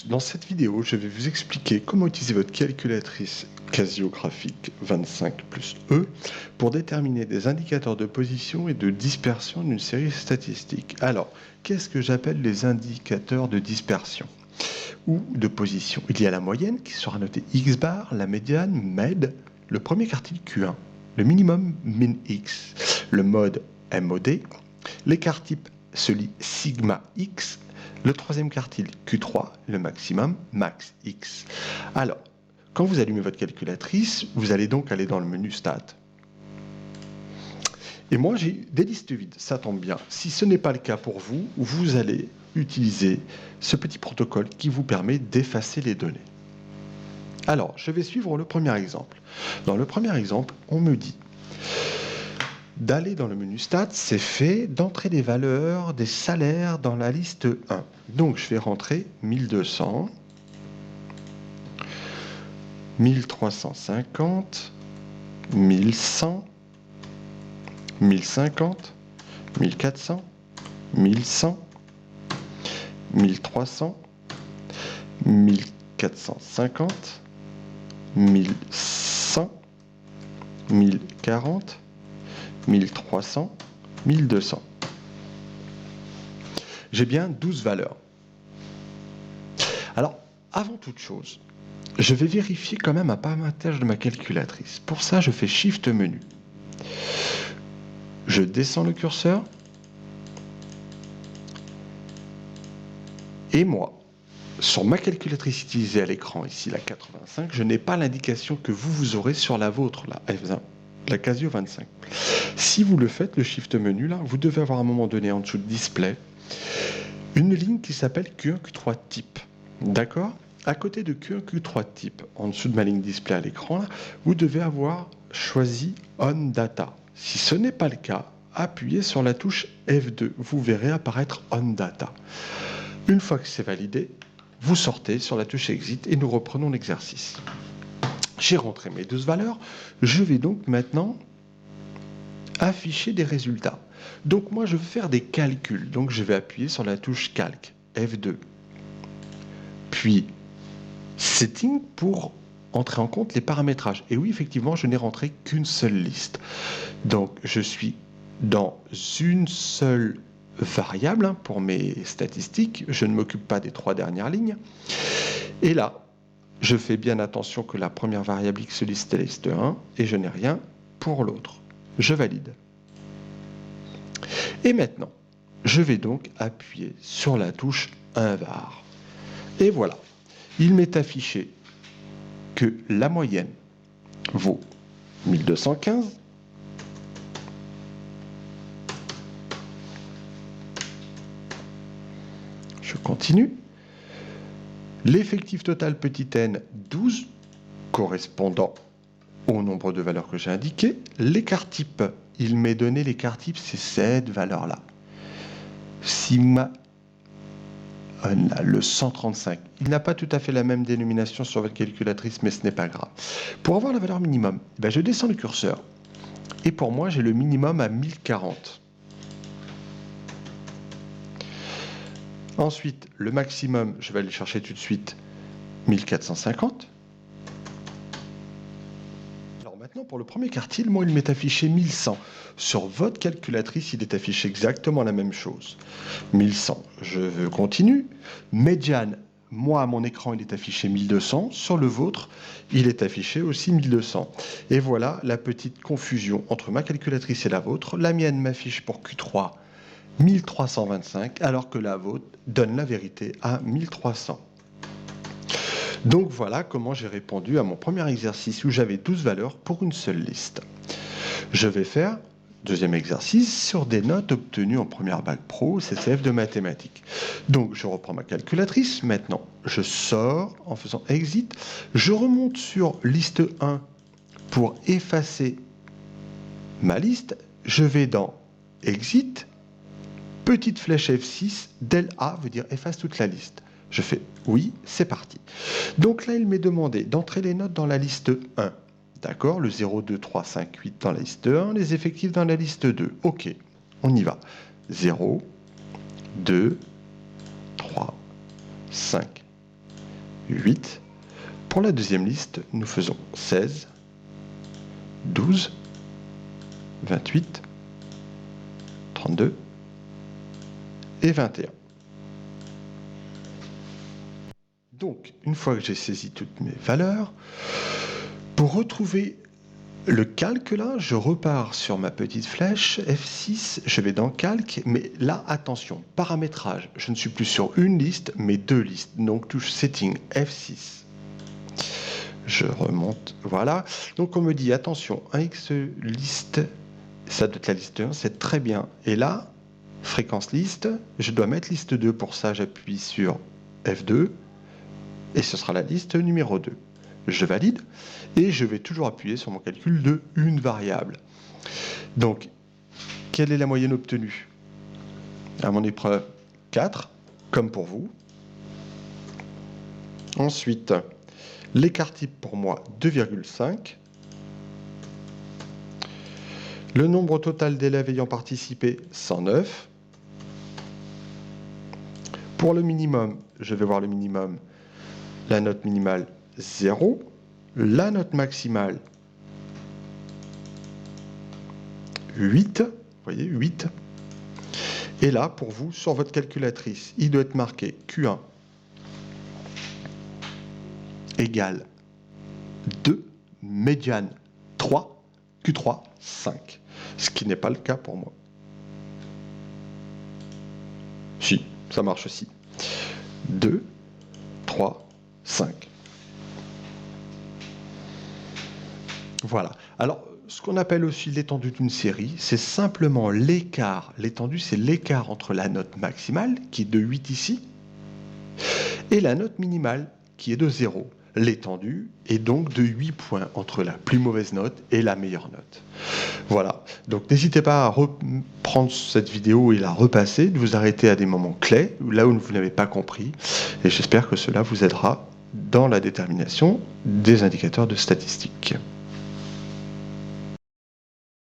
Dans cette vidéo, je vais vous expliquer comment utiliser votre calculatrice Casio graphique 25 plus E pour déterminer des indicateurs de position et de dispersion d'une série statistique. Alors, qu'est-ce que j'appelle les indicateurs de dispersion ou de position? Il y a la moyenne qui sera notée X bar, la médiane, MED, le premier quartile Q1, le minimum min X, le mode MOD, l'écart type se lit sigma X, le troisième quartile Q3, le maximum max X. Alors, quand vous allumez votre calculatrice, vous allez donc aller dans le menu Stats. Et moi, j'ai des listes vides, ça tombe bien. Si ce n'est pas le cas pour vous, vous allez utiliser ce petit protocole qui vous permet d'effacer les données. Alors, je vais suivre le premier exemple. Dans le premier exemple, on me dit d'aller dans le menu Stats, c'est fait, d'entrer les valeurs des salaires dans la liste 1. Donc, je vais rentrer 1200, 1350, 1100, 1050, 1400, 1100, 1300, 1450, 1100, 1040, 1300, 1200. J'ai bien 12 valeurs. Alors, avant toute chose, je vais vérifier quand même un paramétrage de ma calculatrice. Pour ça, je fais Shift menu. Je descends le curseur. Et moi, sur ma calculatrice utilisée à l'écran, ici la 85, je n'ai pas l'indication que vous aurez sur la vôtre, la Casio 25. Si vous le faites, le Shift menu, là, vous devez avoir à un moment donné en dessous de Display, une ligne qui s'appelle Q1, Q3 type. D'accord ? À côté de Q1, Q3 type, en dessous de ma ligne Display à l'écran, là, vous devez avoir choisi On Data. Si ce n'est pas le cas, appuyez sur la touche F2. Vous verrez apparaître On Data. Une fois que c'est validé, vous sortez sur la touche Exit et nous reprenons l'exercice. J'ai rentré mes 12 valeurs. Je vais donc maintenant afficher des résultats. Donc moi, je veux faire des calculs. Donc je vais appuyer sur la touche Calque, F2. Puis Setting pour entrer en compte les paramétrages. Et oui, effectivement, je n'ai rentré qu'une seule liste. Donc je suis dans une seule variable pour mes statistiques. Je ne m'occupe pas des 3 dernières lignes. Et là, je fais bien attention que la première variable X liste est liste 1 et je n'ai rien pour l'autre. Je valide. Et maintenant, je vais donc appuyer sur la touche Invar. Et voilà, il m'est affiché que la moyenne vaut 1215, je continue, l'effectif total petit n 12, correspondant au nombre de valeurs que j'ai indiquées, l'écart type, il m'est donné l'écart type, c'est cette valeur-là. Sigma, le 135. Il n'a pas tout à fait la même dénomination sur votre calculatrice, mais ce n'est pas grave. Pour avoir la valeur minimum, je descends le curseur. Et pour moi, j'ai le minimum à 1040. Ensuite, le maximum, je vais aller chercher tout de suite 1450. Alors maintenant, pour le premier quartile, moi, il m'est affiché 1100. Sur votre calculatrice, il est affiché exactement la même chose. 1100, je continue. Médiane, moi, à mon écran, il est affiché 1200. Sur le vôtre, il est affiché aussi 1200. Et voilà la petite confusion entre ma calculatrice et la vôtre. La mienne m'affiche pour Q3 1325, alors que la vôtre donne la vérité à 1300. Donc voilà comment j'ai répondu à mon premier exercice où j'avais 12 valeurs pour une seule liste. Je vais faire deuxième exercice sur des notes obtenues en première bac pro CCF de mathématiques. Donc je reprends ma calculatrice. Maintenant, je sors en faisant exit. Je remonte sur liste 1 pour effacer ma liste. Je vais dans exit. Petite flèche F6, del A veut dire efface toute la liste. Je fais oui, c'est parti. Donc là, il m'est demandé d'entrer les notes dans la liste 1. D'accord, le 0, 2, 3, 5, 8 dans la liste 1, les effectifs dans la liste 2. Ok, on y va. 0, 2, 3, 5, 8. Pour la deuxième liste, nous faisons 16, 12, 28, 32 et 21. Donc, une fois que j'ai saisi toutes mes valeurs, pour retrouver le calque là, je repars sur ma petite flèche F6, je vais dans calque, mais là, attention, paramétrage. Je ne suis plus sur une liste, mais deux listes. Donc, touche setting F6. Je remonte, voilà. Donc, on me dit, attention, un X liste, ça doit être la liste 1, c'est très bien. Et là, fréquence liste, je dois mettre liste 2. Pour ça, j'appuie sur F2, et ce sera la liste numéro 2. Je valide, et je vais toujours appuyer sur mon calcul de une variable. Donc, quelle est la moyenne obtenue? À mon épreuve, 4, comme pour vous. Ensuite, l'écart type pour moi, 2,5. Le nombre total d'élèves ayant participé, 109. Pour le minimum, je vais voir le minimum, la note minimale, 0. La note maximale, 8. Vous voyez, 8. Et là, pour vous, sur votre calculatrice, il doit être marqué Q1 égale 2, médiane 3, Q3 5. Ce qui n'est pas le cas pour moi. Si, ça marche aussi. 2, 3, 5. Voilà. Alors, ce qu'on appelle aussi l'étendue d'une série, c'est simplement l'écart. L'étendue, c'est l'écart entre la note maximale, qui est de 8 ici, et la note minimale, qui est de 0. L'étendue est donc de 8 points entre la plus mauvaise note et la meilleure note. Voilà. Donc, n'hésitez pas à reprendre cette vidéo et la repasser, de vous arrêter à des moments clés, là où vous n'avez pas compris. Et j'espère que cela vous aidera dans la détermination des indicateurs de statistiques.